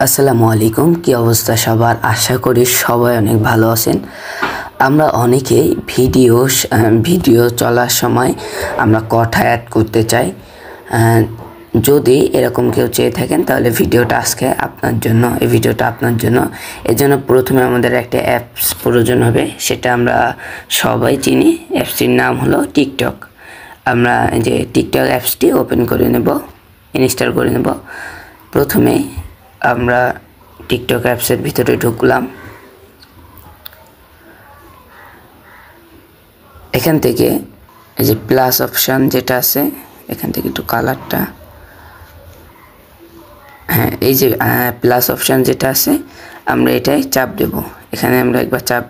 আসসালামু আলাইকুম। কি অবস্থা সবার? আশা করি সবাই অনেক ভালো আছেন। আমরা অনেকেই ভিডিও চলার সময় আমরা কথা অ্যাড করতে চাই। যদি এরকম কেউ চেয়ে থাকেন তাহলে এই ভিডিওটা আপনার জন্য। এর জন্য প্রথমে আমাদের একটা অ্যাপস প্রয়োজন হবে, সেটা আমরা সবাই চিনি। অ্যাপসটির নাম হলো টিকটক। আমরা যে টিকটক অ্যাপসটি ইনস্টল করে নেব। প্রথমে আমরা টিকটক অ্যাপসের ভিতরে ঢুকলাম। এখান থেকে এই যে প্লাস অপশান যেটা আছে, এখান থেকে একটু কালারটা, এই যে প্লাস অপশান যেটা আছে আমরা এটাই চাপ দেব। এখানে আমরা একবার চাপ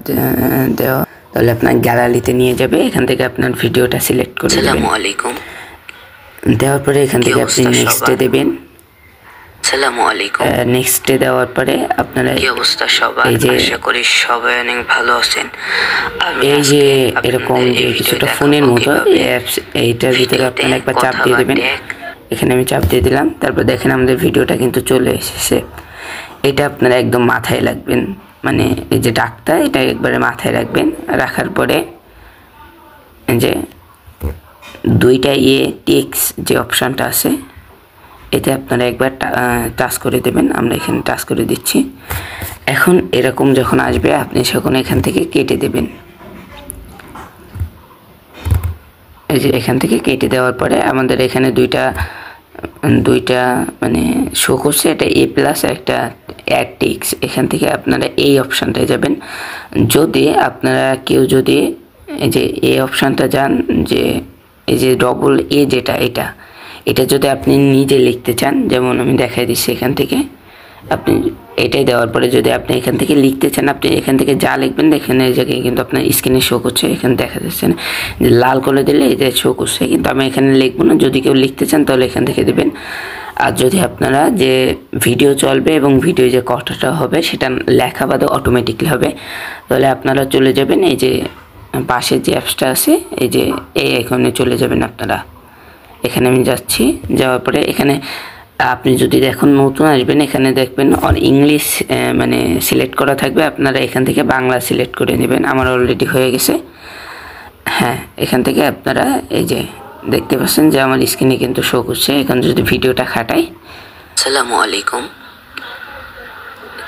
দেওয়া তাহলে আপনার গ্যালারিতে নিয়ে যাবে। এখান থেকে আপনার ভিডিওটা সিলেক্ট করে দেবেন। আসসালামু আলাইকুম দেওয়ার পরে এখান থেকে আপনি নেক্সটে দেবেন। আসসালামু আলাইকুম নেক্সটে দেওয়ার পরে আপনারা কি অবস্থা সবার? আশা করি সবাই অনেক ভালো আছেন। এই যে এরকম যে কিছুটা ফোনের মতো অ্যাপস, এইটার ভিতরে আপনারা একবার চাপ দিয়ে দেবেন। এখানে আমি চাপ দিয়ে দিলাম। তারপর দেখেন আমাদের ভিডিওটা কিন্তু চলে এসেছে। এটা আপনারা একদম মাথায় রাখবেন, মানে এই যে ডাকটা এটা একবারে মাথায় রাখবেন। রাখার পরে যে দুইটা টেক্সট যে অপশানটা আছে এতে আপনারা একবার টাচ করে দেবেন। আমরা এখানে টাচ করে দিচ্ছি। এখন এরকম যখন আসবে আপনি তখন এখান থেকে কেটে দেবেন। এই যে এখান থেকে কেটে দেওয়ার পরে আমাদের এখানে দুইটা মানে শো করছে, এটা এ প্লাস একটা অ্যাড টেক্সট। এখান থেকে আপনারা এই অপশানটায় যাবেন। যদি আপনারা কেউ যদি এই যে এই অপশানটা যান, যে এই যে ডবল এ যেটা এটা যদি আপনি নিজে লিখতে চান, যেমন আমি দেখাই দিচ্ছি। এখান থেকে আপনি এটাই দেওয়ার পরে যদি আপনি এখান থেকে লিখতে চান, আপনি এখান থেকে যা লিখবেন দেখেন এই জায়গায় কিন্তু আপনার স্ক্রিনে শো করছে। এখানে দেখা যাচ্ছে না যে লাল করে দিলে এই যে শো করছে, কিন্তু আমি এখানে লিখবো না। যদি কেউ লিখতে চান তাহলে এখান থেকে দেবেন। আর যদি আপনারা যে ভিডিও চলবে এবং ভিডিও যে কথাটা হবে সেটা লেখা বাদে অটোমেটিকলি হবে, তাহলে আপনারা চলে যাবেন এই যে পাশে যে অ্যাপসটা আছে, এই যে এই এখানে চলে যাবেন আপনারা। এখানে আমি যাচ্ছি। যাওয়ার পরে এখানে আপনি যদি এখন নতুন আসবেন, এখানে দেখবেন ইংলিশ মানে সিলেক্ট করা থাকবে। আপনারা এখান থেকে বাংলা সিলেক্ট করে নেবেন। আমার অলরেডি হয়ে গেছে। এখান থেকে আপনারা এই যে দেখতে পাচ্ছেন যে আমার স্ক্রিনে কিন্তু শো করছে। এখন যদি ভিডিওটা খাটাই, আসসালামু আলাইকুম,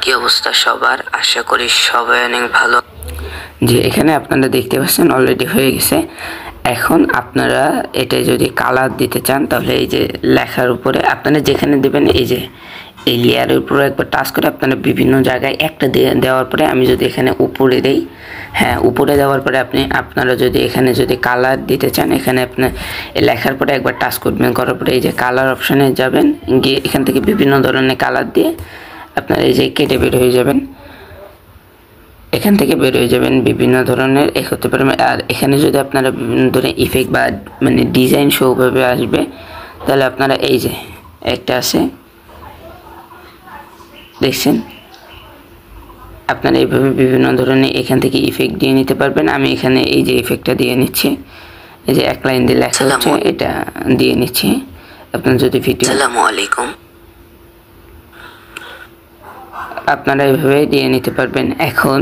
কি অবস্থা সবার? আশা করি সবাই অনেক ভালো। যে এখানে আপনারা দেখতে পাচ্ছেন অলরেডি হয়ে গেছে। এখন আপনারা এটা যদি কালার দিতে চান তাহলে এই যে লেখার উপরে আপনারা যেখানে দেবেন, এই যে এই লেয়ারের উপরে একবার টাচ করে আপনারা বিভিন্ন জায়গায় একটা দেওয়ার পরে আমি যদি এখানে উপরে দেই, উপরে দেওয়ার পরে আপনারা যদি এখানে যদি কালার দিতে চান, এখানে আপনার লেখার পরে একবার টাচ করবেন। করার পরে এই যে কালার অপশানে যাবেন, গিয়ে এখান থেকে বিভিন্ন ধরনের কালার দিয়ে আপনারা এই যে কেটে বের হয়ে যাবেন। এখান থেকে বের হয়ে যাবেন বিভিন্ন ধরনের হতে পারে। আর এখানে যদি আপনারা বিভিন্ন ধরনের ইফেক্ট বা মানে ডিজাইন শোভাবে আসবে, তাহলে আপনারা এই যে একটা আছে দেখছেন, আপনারা এইভাবে বিভিন্ন ধরনের এখান থেকে ইফেক্ট দিয়ে নিতে পারবেন। আমি এখানে এই যে ইফেক্টটা দিয়ে নিচ্ছি, এই যে এক লাইন দিয়ে লেখা হচ্ছে এটা দিয়ে নিচ্ছি। আপনার যদি ভিডিও আসসালামু আলাইকুম আপনারা এইভাবে দিয়ে নিতে পারবেন। এখন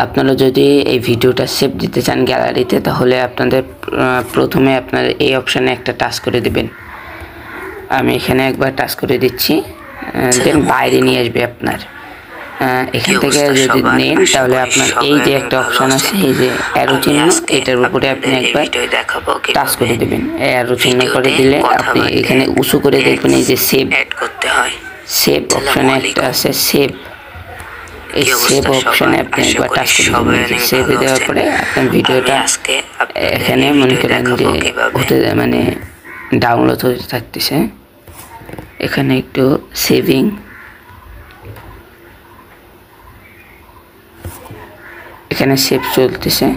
আপনারা যদি এই ভিডিওটা সেভ দিতে চান গ্যালারিতে, তাহলে আপনাদের প্রথমে আপনারা এই অপশানে একটা টাচ করে দেবেন। আমি এখানে একবার টাচ করে দিচ্ছি। দেন বাইরে নিয়ে আসবে আপনার। এখান থেকে যদি নেন তাহলে আপনার এই যে একটা অপশান আছে, এই যে অ্যারো চিহ্ন, এটার উপরে আপনি একবার টাচ করে দেবেন। অ্যারো চিহ্ন করে দিলে আপনি এখানে উঁচু করে দেখবেন এই যে সেভ করতে হয়। সেভ অপশানে একটা আছে সেভ, এই সেভ অপশানে আপনি একবার টাচ করে দেবেন। সেভে দেওয়ার পরে আপনার ভিডিওটা এখানে মনে করেন যে হতে মানে ডাউনলোড হতে থাকতেছে। এখানে একটু সেভিং, এখানে সেভ চলতেছে।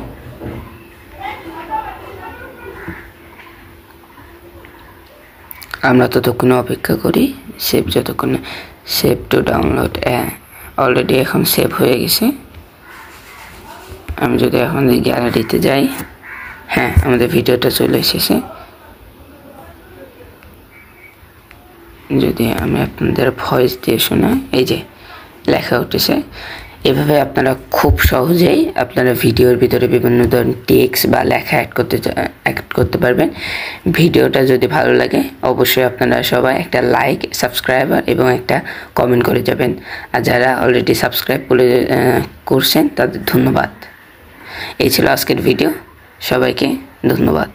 আমরা ততক্ষণে অপেক্ষা করি যতক্ষণে সেভ টু ডাউনলোড। অলরেডি এখন সেভ হয়ে গেছে। আমি যদি এখন গ্যালারিতে যাই, আমাদের ভিডিওটা চলে এসেছে। যদি আমি আপনাদের ভয়েস দিয়ে শোনাই, এই যে লেখা উঠেছে। এভাবে আপনারা খুব সহজেই আপনারা ভিডিওর ভিতরে বিভিন্ন ধরনের টেক্সট বা লেখা অ্যাড করতে পারবেন। ভিডিওটা যদি ভালো লাগে অবশ্যই আপনারা সবাই একটা লাইক, সাবস্ক্রাইবার এবং একটা কমেন্ট করে যাবেন। আর যারা অলরেডি সাবস্ক্রাইব করছেন তাদের ধন্যবাদ। এই ছিল আজকের ভিডিও, সবাইকে ধন্যবাদ।